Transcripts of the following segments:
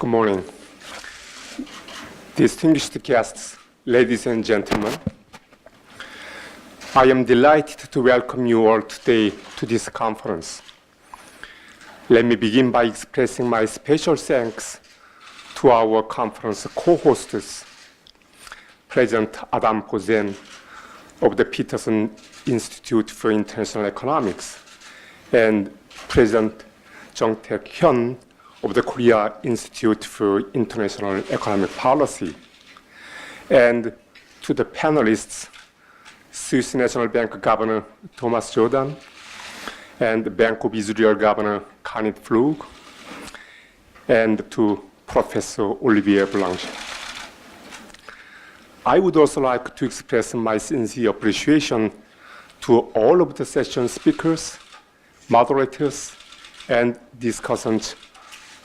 Good morning. Distinguished guests, ladies and gentlemen, I am delighted to welcome you all today to this conference. Let me begin by expressing my special thanks to our conference co-hosts, President Adam Pozen of the Peterson Institute for International Economics and President Jung-Taek Hyun of the Korea Institute for International Economic Policy, and to the panelists, Swiss National Bank Governor Thomas Jordan and Bank of Israel Governor Kanit Flug, and to Professor Olivier Blanche. I would also like to express my sincere appreciation to all of the session speakers, moderators, and discussants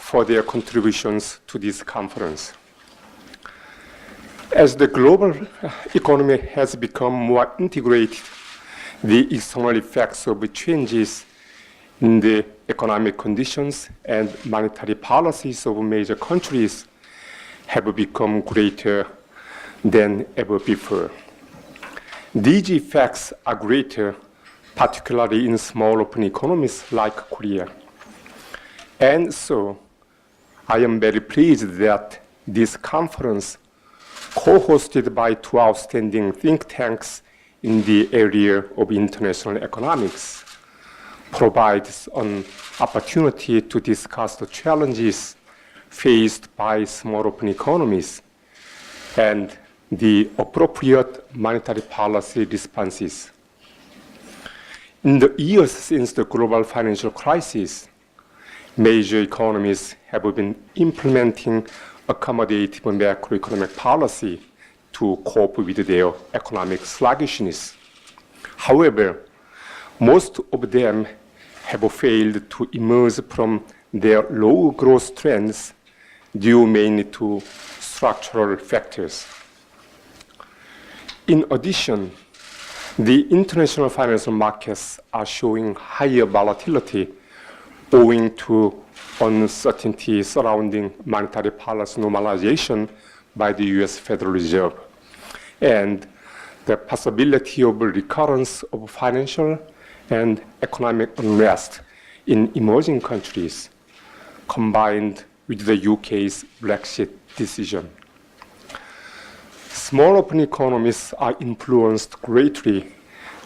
for their contributions to this conference. As the global economy has become more integrated, the external effects of changes in the economic conditions and monetary policies of major countries have become greater than ever before. These effects are greater, particularly in small open economies like Korea. And so, I am very pleased that this conference, co-hosted by two outstanding think tanks in the area of international economics, provides an opportunity to discuss the challenges faced by small open economies and the appropriate monetary policy responses. In the years since the global financial crisis, major economies have been implementing accommodative macroeconomic policy to cope with their economic sluggishness. However, most of them have failed to emerge from their low growth trends due mainly to structural factors. In addition, the international financial markets are showing higher volatility owing to uncertainty surrounding monetary policy normalization by the US Federal Reserve and the possibility of a recurrence of financial and economic unrest in emerging countries, combined with the UK's Brexit decision. Small open economies are influenced greatly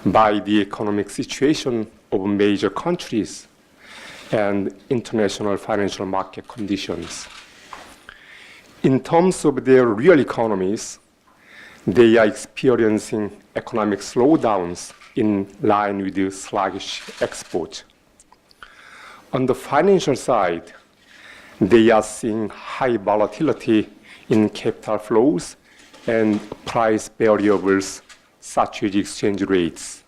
by the economic situation of major countries and international financial market conditions. In terms of their real economies, they are experiencing economic slowdowns in line with the sluggish export. On the financial side, they are seeing high volatility in capital flows and price variables such as exchange rates.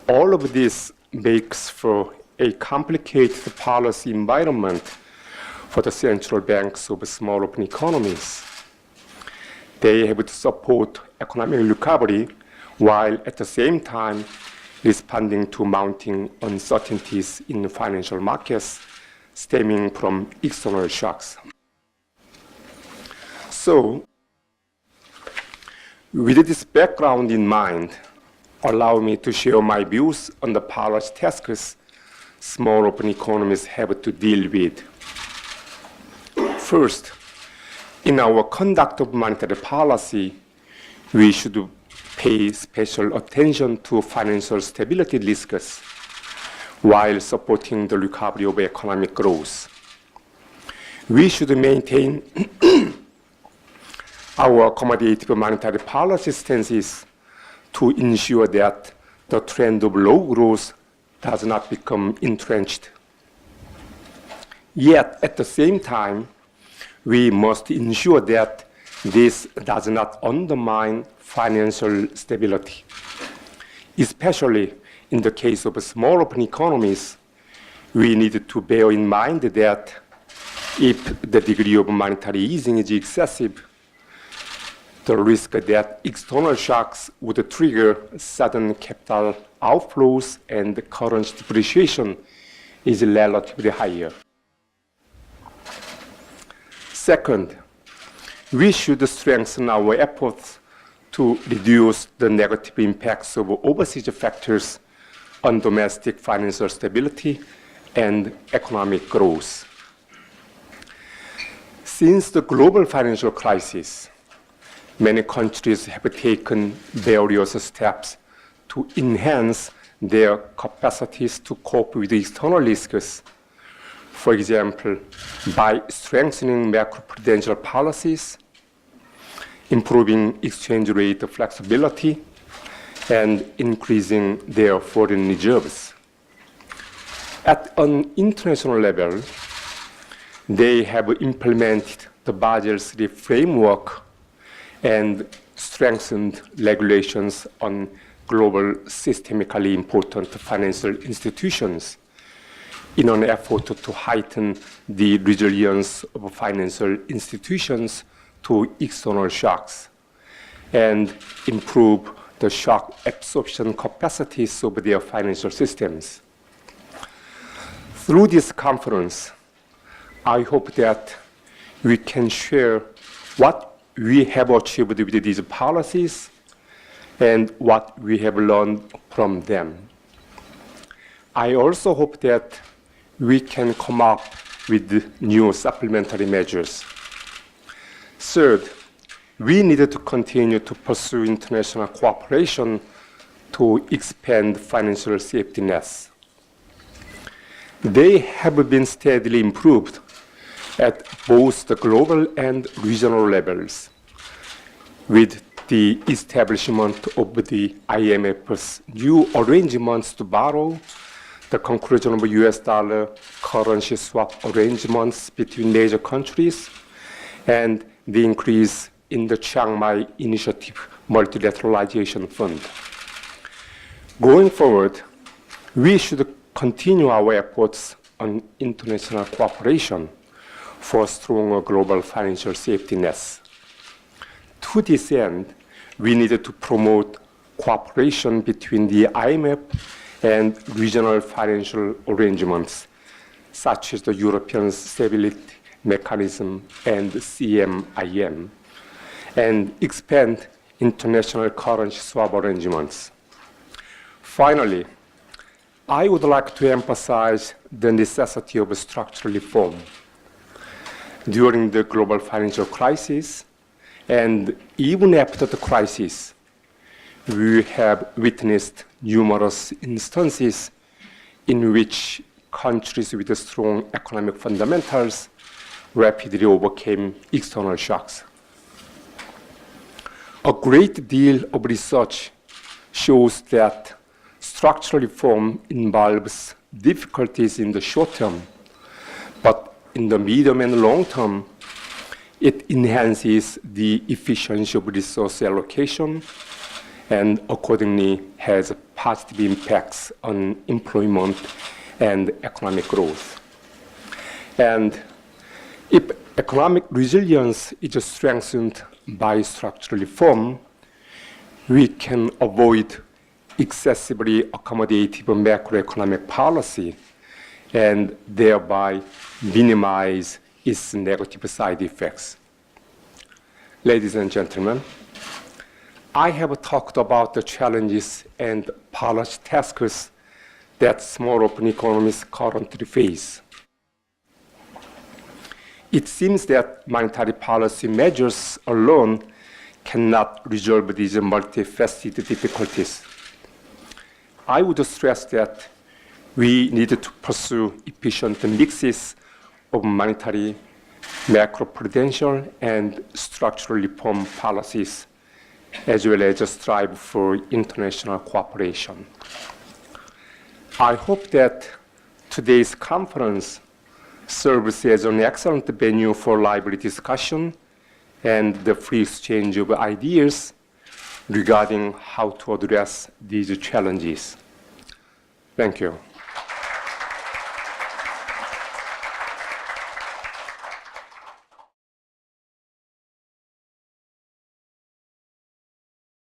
All of this makes for a complicated policy environment for the central banks of small open economies. They have to support economic recovery while at the same time responding to mounting uncertainties in the financial markets stemming from external shocks. So, with this background in mind, allow me to share my views on the policy tasks small open economies have to deal with. First, in our conduct of monetary policy, we should pay special attention to financial stability risks while supporting the recovery of economic growth. We should maintain our accommodative monetary policy stances to ensure that the trend of low growth does not become entrenched. Yet, at the same time, we must ensure that this does not undermine financial stability, especially in the case of small open economies. We need to bear in mind that if the degree of monetary easing is excessive, the risk that external shocks would trigger sudden capital outflows and currency depreciation is relatively higher. Second, we should strengthen our efforts to reduce the negative impacts of overseas factors on domestic financial stability and economic growth. Since the global financial crisis, many countries have taken various steps to enhance their capacities to cope with external risks. For example, by strengthening macroprudential policies, improving exchange rate flexibility, and increasing their foreign reserves. At an international level, they have implemented the Basel III framework and strengthened regulations on global systemically important financial institutions in an effort to heighten the resilience of financial institutions to external shocks and improve the shock absorption capacities of their financial systems. Through this conference, I hope that we can share what we have achieved with these policies and what we have learned from them. I also hope that we can come up with new supplementary measures. Third, we need to continue to pursue international cooperation to expand financial safety nets. They have been steadily improved at both the global and regional levels, with the establishment of the IMF's new arrangements to borrow, the conclusion of US dollar currency swap arrangements between major countries, and the increase in the Chiang Mai Initiative Multilateralization Fund. Going forward, we should continue our efforts on international cooperation for stronger global financial safety nets. To this end, we needed to promote cooperation between the IMF and regional financial arrangements, such as the European Stability Mechanism and CMIM, and expand international currency swap arrangements. Finally, I would like to emphasize the necessity of structural reform. During the global financial crisis, and even after the crisis, we have witnessed numerous instances in which countries with strong economic fundamentals rapidly overcame external shocks. A great deal of research shows that structural reform involves difficulties in the short term, but in the medium and long term, it enhances the efficiency of resource allocation and accordingly has positive impacts on employment and economic growth. And if economic resilience is strengthened by structural reform, we can avoid excessively accommodative macroeconomic policy and thereby minimize its negative side effects. Ladies and gentlemen, I have talked about the challenges and policy tasks that small open economies currently face. It seems that monetary policy measures alone cannot resolve these multifaceted difficulties. I would stress that we need to pursue efficient mixes of monetary, macroprudential, and structural reform policies, as well as strive for international cooperation. I hope that today's conference serves as an excellent venue for lively discussion and the free exchange of ideas regarding how to address these challenges. Thank you.